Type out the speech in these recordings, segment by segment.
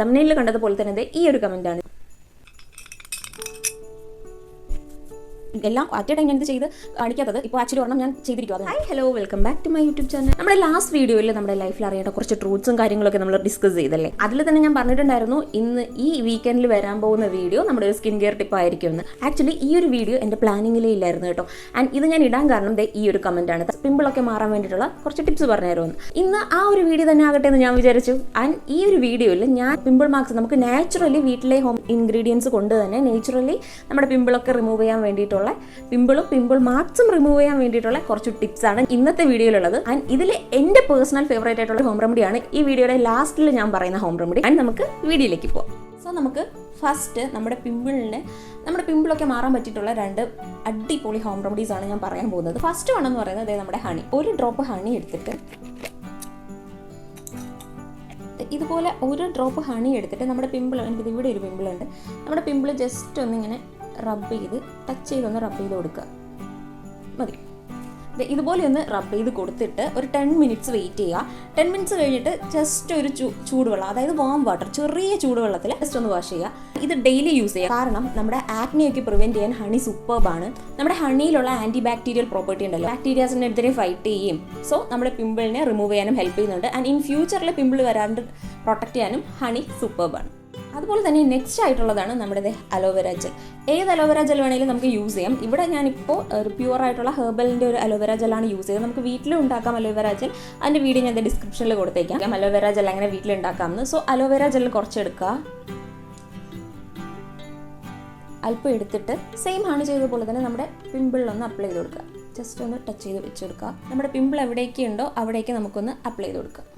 തംബ്നെയിലിൽ കണ്ടതുപോലെ തന്നെ ഈ ഒരു കമന്റാണ്. എല്ലാം അറ്റ് ടൈം ഞാൻ ഇത് ചെയ്ത് കാണിക്കാത്തത് ഇപ്പോൾ ആക്ച്വലി ഒരെണ്ണം ഞാൻ ചെയ്തിരിക്കും. Hi hello, welcome back to my YouTube channel. നമ്മുടെ ലാസ്റ്റ് വീഡിയോയിൽ നമ്മുടെ ലൈഫിൽ അറിയേണ്ട കുറച്ച് ട്രൂത്സും കാര്യങ്ങളൊക്കെ നമ്മൾ ഡിസ്കസ് ചെയ്തല്ലേ. അതിൽ തന്നെ ഞാൻ പറഞ്ഞിട്ടുണ്ടായിരുന്നു ഇന്ന് ഈ വീക്കെൻഡിൽ വരാൻ പോകുന്ന വീഡിയോ നമ്മുടെ ഒരു സ്കിൻ കെയർ ടിപ്പ് ആയിരിക്കും എന്ന്. ആക്ച്വലി ഈ ഒരു വീഡിയോ എൻ്റെ പ്ലാനിങ്ങിലേ ഇല്ലായിരുന്നു കേട്ടോ. ആൻഡ് ഇത് ഞാൻ ഇടാൻ കാരണം ഈ ഒരു കമൻറ്റാണ്, പിമ്പിളൊക്കെ മാറാൻ വേണ്ടിയിട്ടുള്ള കുറച്ച് ടിപ്സ് പറഞ്ഞുതരുമെന്ന്. ഇന്ന് ആ ഒരു വീഡിയോ തന്നെ ആകട്ടെ എന്ന് ഞാൻ വിചാരിച്ചു. ആൻഡ് ഈ ഒരു വീഡിയോയിൽ ഞാൻ പിമ്പിൾ മാർക്സ് നമുക്ക് നാച്ചുറലി വീട്ടിലെ ഹോം ഇൻഗ്രീഡിയൻസ് കൊണ്ട് തന്നെ നേച്ചുറലി നമ്മുടെ പിമ്പിളൊക്കെ റിമൂവ് ചെയ്യാൻ വേണ്ടിയിട്ടുള്ള പിമ്പിൾ മാർക്സും റിമൂവ് ചെയ്യാൻ വേണ്ടിയിട്ടുള്ള കുറച്ച് ടിപ്സ് ആണ് ഇന്നത്തെ വീഡിയോയിലുള്ളത്. ആൻഡ് ഇതിൽ എൻ്റെ പേഴ്സണൽ ഫേവറേറ്റ് ആയിട്ടുള്ള ഹോം റെമഡിയാണ് ഈ വീഡിയോയുടെ ലാസ്റ്റിൽ ഞാൻ പറയുന്ന ഹോം റെമഡി. ആൻഡ് നമുക്ക് വീഡിയോയിലേക്ക് പോകാം. സോ നമുക്ക് ഫസ്റ്റ് നമ്മുടെ പിമ്പിളൊക്കെ മാറാൻ പറ്റിയിട്ടുള്ള 2 അടിപൊളി ഹോം റെമഡീസ് ആണ് ഞാൻ പറയാൻ പോകുന്നത്. ഫസ്റ്റ് വൺ എന്ന് പറയുന്നത് നമ്മുടെ ഹണി. ഒരു ഡ്രോപ്പ് ഹണി എടുത്തിട്ട് ഇതുപോലെ ഒരു ഡ്രോപ്പ് ഹണി എടുത്തിട്ട് നമ്മുടെ പിമ്പിൾ, എനിക്കിത് ഇവിടെ ഒരു പിമ്പിളുണ്ട്, നമ്മുടെ പിമ്പിൾ ജസ്റ്റ് ഒന്നിങ്ങനെ റബ്ബ് ചെയ്ത് ടച്ച് ചെയ്തൊന്ന് റബ്ബ് ചെയ്ത് കൊടുക്കുക മതി. ഇതുപോലെ ഒന്ന് റബ്ബ് ചെയ്ത് കൊടുത്തിട്ട് ഒരു 10 മിനിറ്റ്സ് വെയിറ്റ് ചെയ്യുക. 10 മിനിറ്റ്സ് കഴിഞ്ഞിട്ട് ജസ്റ്റ് ഒരു ചൂടുവെള്ളം, അതായത് വാം വാട്ടർ, ചെറിയ ചൂടുവെള്ളത്തിൽ ജസ്റ്റ് ഒന്ന് വാഷ് ചെയ്യുക. ഇത് ഡെയിലി യൂസ് ചെയ്യുക. കാരണം നമ്മുടെ ആക്നെയൊക്കെ പ്രിവെൻറ്റ് ചെയ്യാൻ ഹണി സൂപ്പർബാണ്. നമ്മുടെ ഹണിയിലുള്ള ആൻറ്റി ബാക്ടീരിയൽ പ്രോപ്പർട്ടി ഉണ്ടല്ലോ, ബാക്ടീരിയാസിനെതിരെ ഫൈറ്റ് ചെയ്യും. സോ നമ്മുടെ പിമ്പിളിനെ റിമൂവ് ചെയ്യാനും ഹെൽപ്പ് ചെയ്യുന്നുണ്ട്. ആൻഡ് ഇൻ ഫ്യൂച്ചറിൽ പിമ്പിൾ വരാണ്ട് പ്രൊട്ടക്ട് ചെയ്യാനും ഹണി സൂപ്പർബാണ്. അതുപോലെ തന്നെ നെക്സ്റ്റ് ആയിട്ടുള്ളതാണ് നമ്മുടെ അലോവേര ജെൽ. ഏത് അലോവേര ജെൽ വേണമെങ്കിലും നമുക്ക് യൂസ് ചെയ്യാം. ഇവിടെ ഞാനിപ്പോൾ ഒരു പ്യുവർ ആയിട്ടുള്ള ഹെർബലിൻ്റെ ഒരു അലോവേര ജെല്ലാണ് യൂസ് ചെയ്തത്. നമുക്ക് വീട്ടിലും ഉണ്ടാക്കാം അലോവേര ജെൽ. അതിൻ്റെ വീഡിയോ ഞാൻ ഡിസ്ക്രിപ്ഷനിൽ കൊടുത്തേക്കാം, അലോവേര ജെൽ അങ്ങനെ വീട്ടിലുണ്ടാക്കാമെന്ന്. സോ അലോവേര ജെൽ കുറച്ചെടുക്കുക, അല്പം എടുത്തിട്ട് സെയിം ആണ് ചെയ്തതുപോലെ തന്നെ നമ്മുടെ പിമ്പിളിലൊന്ന് അപ്ലൈ ചെയ്ത് കൊടുക്കുക. ജസ്റ്റ് ഒന്ന് ടച്ച് ചെയ്ത് വെച്ചെടുക്കുക. നമ്മുടെ പിമ്പിൾ എവിടേക്ക് ഉണ്ടോ അവിടേക്ക് നമുക്കൊന്ന് അപ്ലൈ ചെയ്ത് കൊടുക്കുക.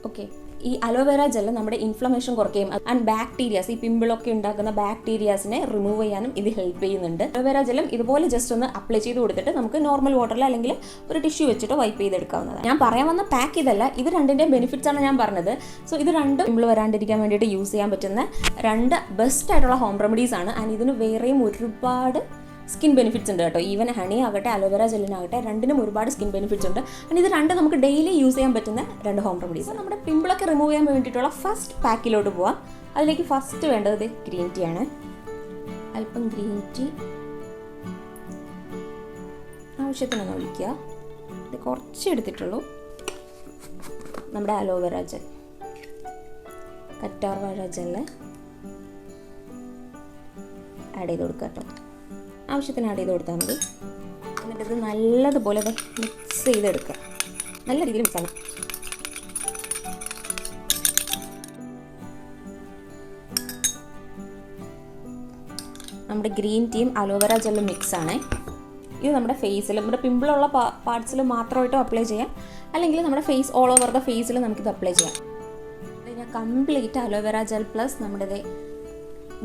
ഓക്കെ, ഈ അലോവേര ജെല്ല് നമ്മുടെ ഇൻഫ്ലമേഷൻ കുറയ്ക്കുകയും ആൻഡ് ബാക്ടീരിയാസ്, ഈ പിമ്പിളൊക്കെ ഉണ്ടാക്കുന്ന ബാക്ടീരിയാസിനെ റിമൂവ് ചെയ്യാനും ഇത് ഹെൽപ്പ് ചെയ്യുന്നുണ്ട്. അലോവേര ജെല്ലും ഇതുപോലെ ജസ്റ്റ് ഒന്ന് അപ്ലൈ ചെയ്ത് കൊടുത്തിട്ട് നമുക്ക് നോർമൽ വാട്ടറിൽ അല്ലെങ്കിൽ ഒരു ടിഷ്യൂ വെച്ചിട്ടോ വൈപ്പ് ചെയ്തെടുക്കാവുന്നതാണ്. ഞാൻ പറയാൻ വന്ന പാക്ക് ഇതല്ല, ഇത് രണ്ടിൻ്റെയും ബെനിഫിറ്റ്സ് ആണ് ഞാൻ പറഞ്ഞത്. സോ ഇത് രണ്ടും പിമ്പിൾ വരാണ്ടിരിക്കാൻ വേണ്ടിയിട്ട് യൂസ് ചെയ്യാൻ പറ്റുന്ന 2 ബെസ്റ്റ് ആയിട്ടുള്ള ഹോം റെമഡീസ് ആണ്. ആൻഡ് ഇതിന് വേറെയും ഒരുപാട് സ്കിൻ ബെനിഫിറ്റ്സ് ഉണ്ട് കേട്ടോ. ഈവൻ ഹണി ആകട്ടെ അലോവേര ജെല്ലിനാകട്ടെ രണ്ടിനും ഒരുപാട് സ്കിൻ ബെനിഫിറ്റ്സ് ഉണ്ട്. ആൻഡ് ഇത് 2 നമുക്ക് ഡെയിലി യൂസ് ചെയ്യാൻ പറ്റുന്ന 2 ഹോം റെമഡീസ്. നമ്മുടെ പിമ്പിളൊക്കെ റിമൂവ് ചെയ്യാൻ വേണ്ടിയിട്ടുള്ള ഫസ്റ്റ് പാക്കിലോട്ട് പോവാം. അതിലേക്ക് ഫസ്റ്റ് വേണ്ടത് ഗ്രീൻ ടീ ആണ്. അല്പം ഗ്രീൻ ടീ ആവശ്യത്തിനൊന്ന് ഒഴിക്കുക. ഇത് കുറച്ച് എടുത്തിട്ടുള്ളൂ. നമ്മുടെ അലോവേര ജെൽ, കറ്റാർ വാഴ ജെല്ല് ആഡ് ചെയ്ത് കൊടുക്കുക കേട്ടോ. ആവശ്യത്തിന് ആഡ് ചെയ്ത് കൊടുത്താൽ മതി. എന്നിട്ട് ഇത് നല്ലതുപോലെ മിക്സ് ചെയ്തെടുക്കുക. നല്ല രീതിയിൽ മിക്സ് ആണ്. നമ്മുടെ ഗ്രീൻ ടീയും അലോവേര ജെല്ലും മിക്സ് ആണ്. ഇത് നമ്മുടെ ഫേസിൽ, നമ്മുടെ പിമ്പിളുള്ള പാർട്സിൽ മാത്രമായിട്ടും അപ്ലൈ ചെയ്യാം, അല്ലെങ്കിൽ നമ്മുടെ ഫേസ് ഓൾ ഓവർ ദ ഫേസിൽ നമുക്കിത് അപ്ലൈ ചെയ്യാം. ഞാൻ കംപ്ലീറ്റ് അലോവേര ജെൽ പ്ലസ് നമ്മുടെ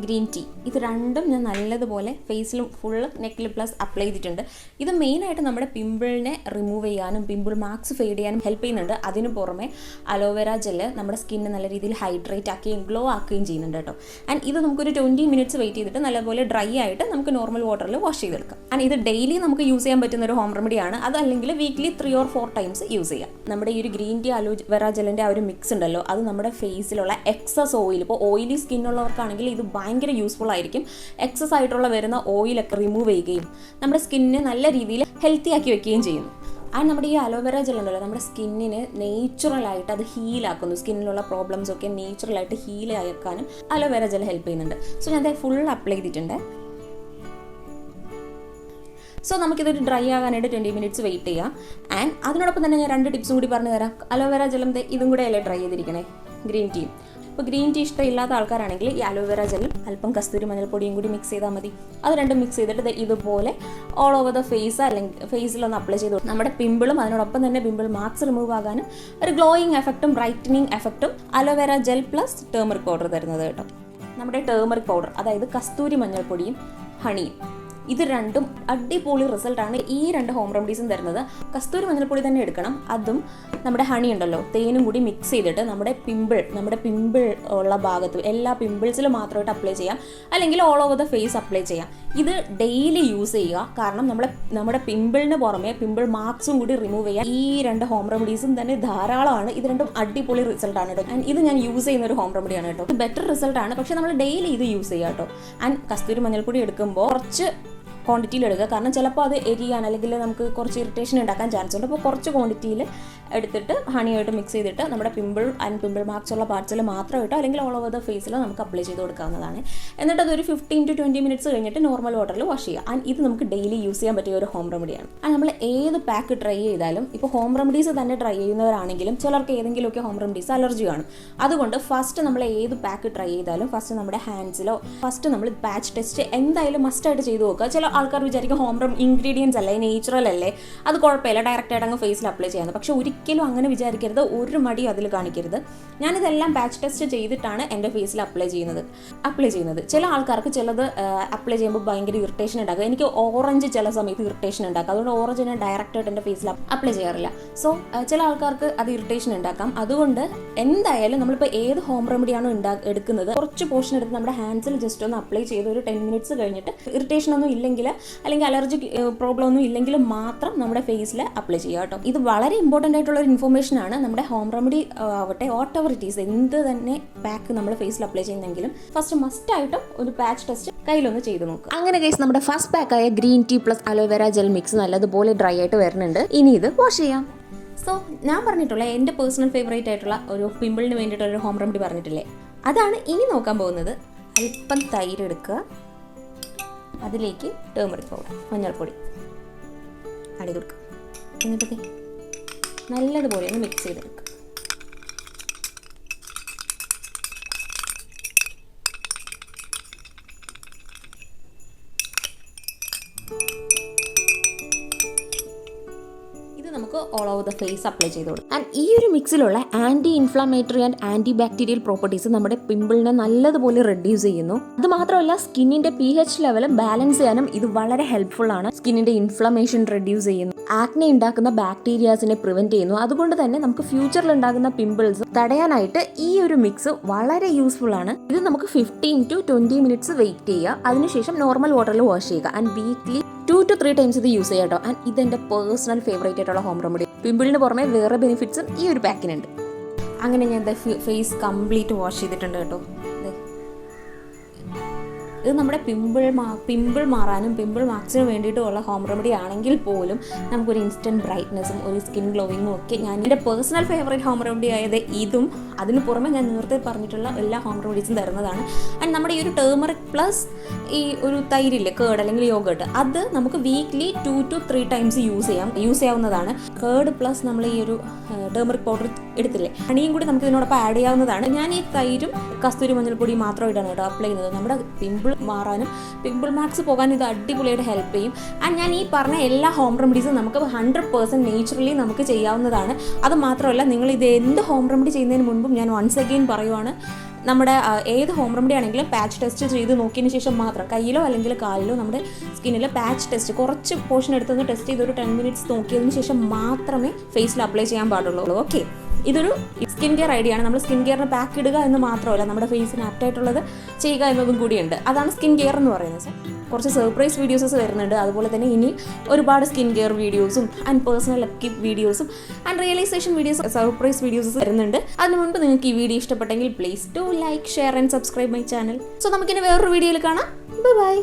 ഗ്രീൻ ടീ, ഇത് രണ്ടും ഞാൻ നല്ലതുപോലെ ഫേസിലും ഫുള്ള് നെക്കിൽ പ്ലസ് അപ്ലൈ ചെയ്തിട്ടുണ്ട്. ഇത് മെയിനായിട്ട് നമ്മുടെ പിമ്പിളിനെ റിമൂവ് ചെയ്യാനും പിമ്പിൾ മാർക്സ് ഫെയ്ഡ് ചെയ്യാനും ഹെൽപ്പ് ചെയ്യുന്നുണ്ട്. അതിന് പുറമെ അലോവേര ജെല്ല് നമ്മുടെ സ്കിന്നെ നല്ല രീതിയിൽ ഹൈഡ്രേറ്റ് ആക്കുകയും ഗ്ലോ ആക്കുകയും ചെയ്യുന്നുണ്ട് കേട്ടോ. ആൻഡ് ഇത് നമുക്കൊരു 20 മിനിറ്റ്സ് വെയിറ്റ് ചെയ്തിട്ട് നല്ലപോലെ ഡ്രൈ ആയിട്ട് നമുക്ക് നോർമൽ വാട്ടറിൽ വാഷ് ചെയ്തെടുക്കാം. ആൻഡ് ഇത് ഡെയിലി നമുക്ക് യൂസ് ചെയ്യാൻ പറ്റുന്ന ഒരു ഹോം റെമഡിയാണ്. അതല്ലെങ്കിൽ വീക്ക്ലി 3 or 4 ടൈംസ് യൂസ് ചെയ്യാം. നമ്മുടെ ഈ ഒരു ഗ്രീൻ ടീ അലോവേര ജെല്ലിൻ്റെ ആ ഒരു മിക്സ് ഉണ്ടല്ലോ, അത് നമ്മുടെ ഫേസിലുള്ള എക്സസ് ഓയിൽ, ഇപ്പോൾ ഓയിലി സ്കിന്നുള്ളവർക്കാണെങ്കിൽ ഇത് ഭയങ്കര യൂസ്ഫുൾ ആയിരിക്കും. എക്സസ് ആയിട്ടുള്ള വരുന്ന ഓയിലൊക്കെ റിമൂവ് ചെയ്യുകയും നമ്മുടെ സ്കിന്നിനെ നല്ല രീതിയിൽ ഹെൽത്തി ആക്കി വെക്കുകയും ചെയ്യുന്നു. ആൻഡ് നമ്മുടെ ഈ അലോവേര ജെൽ ഉണ്ടല്ലോ, നമ്മുടെ സ്കിന്നിന് നേച്ചുറലായിട്ട് അത് ഹീലാക്കുന്നു. സ്കിന്നിലുള്ള പ്രോബ്ലംസ് ഒക്കെ നേച്ചുറലായിട്ട് ഹീൽ ആക്കാനും അലോവേര ജെൽ ഹെൽപ്പ് ചെയ്യുന്നുണ്ട്. സോ ഞാൻ അത് ഫുൾ അപ്ലൈ ചെയ്തിട്ടുണ്ട്. സോ നമുക്കിതൊരു ഡ്രൈ ആകാനായിട്ട് 20 മിനിറ്റ്സ് വെയിറ്റ് ചെയ്യാം. ആൻഡ് അതിനോടൊപ്പം തന്നെ ഞാൻ 2 ടിപ്സും കൂടി പറഞ്ഞു തരാം. അലോവേര ജെല്ലും ഇതും കൂടെ അല്ലേ ഡ്രൈ ചെയ്തിരിക്കണേ, ഗ്രീൻ ടീയും. ഇപ്പോൾ ഗ്രീൻ ടീ ഇഷ്ടമില്ലാത്ത ആൾക്കാരാണെങ്കിൽ ഈ അലോവേര ജെല്ലും അല്പം കസ്തൂരി മഞ്ഞൾപ്പൊടിയും കൂടി മിക്സ് ചെയ്താൽ മതി. അത് രണ്ടും മിക്സ് ചെയ്തിട്ട് ഇതുപോലെ ഓൾ ഓവർ ദ ഫേസ് അല്ലെങ്കിൽ ഫേസിലൊന്ന് അപ്ലൈ ചെയ്ത് നമ്മുടെ പിമ്പിളും അതിനോടൊപ്പം തന്നെ പിമ്പിൾ മാർക്സ് റിമൂവ് ആകാനും ഒരു ഗ്ലോയിങ് എഫക്റ്റും ബ്രൈറ്റനിങ് എഫക്റ്റും aloe vera gel plus turmeric powder തരുന്നത് കേട്ടോ. നമ്മുടെ ടേമറിക് പൗഡർ, അതായത് കസ്തൂരി മഞ്ഞൾപ്പൊടിയും ഹണിയും, ഇത് രണ്ടും അടിപൊളി റിസൾട്ടാണ് ഈ 2 ഹോം റെമഡീസും തരുന്നത്. കസ്തൂരി മഞ്ഞൾപ്പൊടി തന്നെ എടുക്കണം. അതും നമ്മുടെ ഹണി ഉണ്ടല്ലോ, തേനും കൂടി മിക്സ് ചെയ്തിട്ട് നമ്മുടെ പിമ്പിൾ ഉള്ള ഭാഗത്ത് എല്ലാ പിമ്പിൾസിലും മാത്രമായിട്ട് അപ്ലൈ ചെയ്യാം, അല്ലെങ്കിൽ all over the face apply ചെയ്യാം. ഇത് ഡെയിലി യൂസ് ചെയ്യുക. കാരണം നമ്മുടെ പിമ്പിളിന് പുറമെ പിമ്പിൾ മാർക്സും കൂടി റിമൂവ് ചെയ്യാൻ ഈ 2 ഹോം റെമഡീസും തന്നെ ധാരാളമാണ്. ഇത് രണ്ടും അടിപൊളി റിസൾട്ടാണ് കേട്ടോ. ആൻഡ് ഇത് ഞാൻ യൂസ് ചെയ്യുന്ന ഒരു ഹോം റെമഡിയാണ് കേട്ടോ. ബെറ്റർ റിസൾട്ടാണ്. പക്ഷേ നമ്മൾ ഡെയിലി ഇത് യൂസ് ചെയ്യുക കേട്ടോ. ആൻഡ് കസ്തൂരി മഞ്ഞൾപ്പൊടി എടുക്കുമ്പോൾ കുറച്ച് ക്വാണ്ടിറ്റിയിൽ എടുക്കുക. കാരണം ചിലപ്പോൾ അത് എരിയാൻ അല്ലെങ്കിൽ നമുക്ക് കുറച്ച് ഇറിറ്റേഷൻ ഉണ്ടാക്കാൻ ചാൻസ് ഉണ്ട്. അപ്പോൾ കുറച്ച് ക്വാണ്ടിറ്റിയിൽ എടുത്തിട്ട് ഹണിയായിട്ട് മിക്സ് ചെയ്തിട്ട് നമ്മുടെ പിമ്പിൾ ആൻഡ് പിമ്പിൾ മാർക്സ് ഉള്ള പാർട്സിൽ മാത്രം ഇട്ടോ അല്ലെങ്കിൽ ഓൾ ഓവർ ദ ഫേസിൽ നമുക്ക് അപ്ലൈ ചെയ്ത് കൊടുക്കാവുന്നതാണ്. എന്നിട്ട് അതൊരു 15 to 20 മിനിറ്റ്സ് കഴിഞ്ഞിട്ട് നോർമൽ വാട്ടറിൽ വാഷ് ചെയ്യുക. ആൻഡ് ഇത് നമുക്ക് ഡെയിലി യൂസ് ചെയ്യാൻ പറ്റിയ ഒരു ഹോം റെമഡിയാണ്. ആൻഡ് നമ്മൾ ഏത് പാക്ക് ട്രൈ ചെയ്താലും, ഇപ്പോൾ ഹോം റെമഡീസ് തന്നെ ട്രൈ ചെയ്യുന്നവരാണെങ്കിലും ചിലർക്ക് ഏതെങ്കിലുമൊക്കെ ഹോം റെമഡീസ് അലർജി കാണും. അതുകൊണ്ട് ഫസ്റ്റ് നമ്മൾ ഏത് പാക്ക് ട്രൈ ചെയ്താലും ഫസ്റ്റ് നമ്മുടെ ഹാൻഡ്സിലോ ഫസ്റ്റ് നമ്മൾ പാച്ച് ടെസ്റ്റ് എന്തായാലും മസ്റ്റായിട്ട് ചെയ്ത് നോക്കുക. ചില ആൾക്കാർ വിചാരിക്കും ഹോം ഇൻഗ്രീഡിയൻസ് അല്ലേ, നേച്ചുറൽ അല്ലേ, അത് കുഴപ്പമില്ല, ഡയറക്റ്റായിട്ട് അങ്ങ് ഫേസിൽ അപ്ലൈ ചെയ്യാമെന്ന്. പക്ഷേ ഒരിക്കലും അങ്ങനെ വിചാരിക്കരുത്. ഒരു മടിയും അതിൽ കാണിക്കരുത്. ഞാനിതെല്ലാം പാച്ച് ടെസ്റ്റ് ചെയ്തിട്ടാണ് എൻ്റെ ഫേസിൽ അപ്ലൈ ചെയ്യുന്നത്. ചില ആൾക്കാർക്ക് ചിലത് അപ്ലൈ ചെയ്യുമ്പോൾ ഭയങ്കര ഇറിറ്റേഷൻ ഉണ്ടാക്കുക. എനിക്ക് ഓറഞ്ച് ചില സമയത്ത് ഇറിറ്റേഷൻ ഉണ്ടാക്കുക. അതുകൊണ്ട് ഓറഞ്ച് ഞാൻ ഡയറക്റ്റായിട്ട് എൻ്റെ ഫേസിൽ അപ്ലൈ ചെയ്യാറില്ല. സോ ചില ആൾക്കാർക്ക് അത് ഇറിറ്റേഷൻ ഉണ്ടാക്കാം. അതുകൊണ്ട് എന്തായാലും നമ്മളിപ്പോൾ ഏത് ഹോം റെമഡിയാണോ എടുക്കുന്നത് കുറച്ച് പോർഷൻ എടുത്ത് നമ്മുടെ ഹാൻഡ്സിൽ ജസ്റ്റ് ഒന്ന് അപ്ലൈ ചെയ്ത് ഒരു 10 മിനിറ്റ്സ് കഴിഞ്ഞിട്ട് ഇറിറ്റേഷൻ ഒന്നും ഇല്ലെങ്കിൽ അല്ലെങ്കിൽ അലർജി പ്രോബ്ലം ഒന്നും ഇല്ലെങ്കിൽ മാത്രം നമ്മുടെ ഫേസിൽ അപ്ലൈ ചെയ്യുക കേട്ടോ. ഇത് വളരെ ഇമ്പോർട്ടൻ്റ് ആയിട്ടുള്ള ഒരു ഇൻഫർമേഷൻ ആണ്. നമ്മുടെ ഹോം റെമഡി ആവട്ടെ വാട്ട് എവർ ഇറ്റ് ഈസ്, എന്ത് തന്നെ പാക്ക് നമ്മൾ ഫേസിൽ അപ്ലൈ ചെയ്യുന്നെങ്കിലും ഫസ്റ്റ് മസ്റ്റായിട്ടും ഒരു പാച്ച് ടെസ്റ്റ് കയ്യിലൊന്ന് ചെയ്ത് നോക്കുക. അങ്ങനെ ഗൈസ് നമ്മുടെ ഫസ്റ്റ് പാക്കായ green tea plus aloe vera gel mix നല്ലതുപോലെ ഡ്രൈ ആയിട്ട് വരുന്നുണ്ട്. ഇനി ഇത് വാഷ് ചെയ്യാം. സോ ഞാൻ പറഞ്ഞിട്ടുള്ള എൻ്റെ പേഴ്സണൽ ഫേവറേറ്റ് ആയിട്ടുള്ള ഒരു പിമ്പിളിന് വേണ്ടിയിട്ടുള്ളൊരു ഹോം റെമഡി പറഞ്ഞിട്ടില്ലേ, അതാണ് ഇനി നോക്കാൻ പോകുന്നത്. അല്പം തൈര് എടുക്കുക, അതിലേക്ക് ടേമറിക് പൗഡർ മഞ്ഞൾപ്പൊടി അടി കൊടുക്കുക. എന്നിട്ട് നല്ലതുപോലെ ഒന്ന് മിക്സ് ചെയ്തെടുക്കുക. നമുക്ക് all over the face apply ചെയ്ത് കൊടുക്കും. ആൻഡ് ഈ ഒരു മിക്സിലുള്ള anti inflammatory and anti bacterial properties നമ്മുടെ പിമ്പിളിനെ നല്ലതുപോലെ റെഡ്യൂസ് ചെയ്യുന്നു. അത് മാത്രമല്ല സ്കിന്നിന്റെ pH ലെവൽ ബാലൻസ് ചെയ്യാനും ഇത് വളരെ ഹെൽപ്ഫുൾ ആണ്. സ്കിന്നിന്റെ ഇൻഫ്ലമേഷൻ റെഡ്യൂസ് ചെയ്യുന്നു, ആക്നെ ഉണ്ടാക്കുന്ന ബാക്ടീരിയാസിനെ പ്രിവെന്റ് ചെയ്യുന്നു. അതുകൊണ്ട് തന്നെ നമുക്ക് ഫ്യൂച്ചറിൽ ഉണ്ടാകുന്ന പിമ്പിൾസ് തടയാനായിട്ട് ഈ ഒരു മിക്സ് വളരെ യൂസ്ഫുൾ ആണ്. ഇത് നമുക്ക് 15 to 20 മിനിറ്റ്സ് വെയിറ്റ് ചെയ്യുക. അതിനുശേഷം നോർമൽ വാട്ടറിൽ വാഷ് ചെയ്യുക. ആൻഡ് വീക്ക്ലി 2 to 3 ടൈംസ് ഇത് യൂസ് ചെയ്യാം കേട്ടോ. ആൻഡ് ഇതെൻ്റെ പേഴ്സണൽ ഫേവറേറ്റ് ആയിട്ടുള്ള ഹോം റെമഡി. പിമ്പിളിന് പുറമെ വേറെ ബെനിഫിറ്റ്സും ഈ ഒരു പാക്കിനുണ്ട്. അങ്ങനെ ഞാൻ ഫേസ് കംപ്ലീറ്റ് വാഷ് ചെയ്തിട്ടുണ്ട് കേട്ടോ. ഇത് നമ്മുടെ പിമ്പിൾ മാറാനും പിമ്പിൾ മാർക്സിനും വേണ്ടിയിട്ടുള്ള ഹോം റെമഡി ആണെങ്കിൽ പോലും നമുക്കൊരു ഇൻസ്റ്റൻറ്റ് ബ്രൈറ്റ്നസ്സും ഒരു സ്കിൻ ഗ്ലോയിങ്ങും ഒക്കെ ഞാൻ എൻ്റെ പേഴ്സണൽ ഫേവറേറ്റ് ഹോം റെമഡി ആയത് ഇതും അതിന് പുറമെ ഞാൻ നേരത്തെ പറഞ്ഞിട്ടുള്ള എല്ലാ ഹോം റെമഡീസും തരുന്നതാണ്. ആൻഡ് നമ്മുടെ ഈ ഒരു ടേമറിക് പ്ലസ് ഈ ഒരു തൈരില്ലേ കേർഡ് അല്ലെങ്കിൽ യോഗട്ട്, അത് നമുക്ക് വീക്ക്ലി 2 to 3 ടൈംസ് യൂസ് ചെയ്യാവുന്നതാണ്. കേർഡ് പ്ലസ് നമ്മൾ ഈ ഒരു ടേമറിക് പൗഡർ എടുത്തില്ലേ, ഹണിയും കൂടി നമുക്ക് ഇതിനോടൊപ്പം ആഡ് ചെയ്യാവുന്നതാണ്. ഞാൻ ഈ തൈരും കസ്തൂരി മഞ്ഞൾപ്പൊടി മാത്രം ഇടാണ് കേട്ടോ അപ്ലൈ ചെയ്യുന്നത്. നമ്മുടെ പിമ്പിൾ മാറാനും പിമ്പിൾ മാർക്സ് പോകാനും ഇത് അടിപൊളിയായിട്ട് ഹെൽപ്പ് ചെയ്യും. ആൻഡ് ഞാൻ ഈ പറഞ്ഞ എല്ലാ ഹോം റെമഡീസും നമുക്ക് 100% നേച്ചുറലി നമുക്ക് ചെയ്യാവുന്നതാണ്. അത് മാത്രമല്ല നിങ്ങൾ ഇത് എന്ത് ഹോം റെമഡി ചെയ്യുന്നതിന് മുൻപും ഞാൻ വൺസ് അഗെയിൻ പറയുവാണ്, നമ്മുടെ ഏത് ഹോം റെമഡി ആണെങ്കിലും പാച്ച് ടെസ്റ്റ് ചെയ്ത് നോക്കിയതിന് ശേഷം മാത്രം കയ്യിലോ അല്ലെങ്കിൽ കാലിലോ നമ്മുടെ സ്കിന്നിൽ പാച്ച് ടെസ്റ്റ് കുറച്ച് പോർഷൻ എടുത്തൊന്ന് ടെസ്റ്റ് ചെയ്ത് ഒരു 10 മിനിറ്റ്സ് നോക്കിയതിന് ശേഷം മാത്രമേ ഫേസിൽ അപ്ലൈ ചെയ്യാൻ പാടുള്ളൂ. ഓക്കെ, ഇതൊരു സ്കിൻ കെയർ ഐഡിയ ആണ്. നമ്മൾ സ്കിൻ കെയറിന് പാക്ക് ഇടുക എന്ന് മാത്രമല്ല നമ്മുടെ ഫേസിന് ആപ്റ്റായിട്ടുള്ളത് ചെയ്യുക എന്നതും കൂടിയുണ്ട്. അതാണ് സ്കിൻ കെയർ എന്ന് പറയുന്നത്. കുറച്ച് സർപ്രൈസ് വീഡിയോസ് വരുന്നുണ്ട്. അതുപോലെ തന്നെ ഇനി ഒരുപാട് സ്കിൻ കെയർ വീഡിയോസും ആൻഡ് പേഴ്സണൽ അപ്കീപ്പ് വീഡിയോസും and realisation videos surprise videos വരുന്നുണ്ട്. അതിന് മുൻപ് നിങ്ങൾക്ക് ഈ വീഡിയോ ഇഷ്ടപ്പെട്ടെങ്കിൽ please do like, share and subscribe my channel. So നമുക്കിനി വേറൊരു വീഡിയോയിൽ കാണാം. Bye by.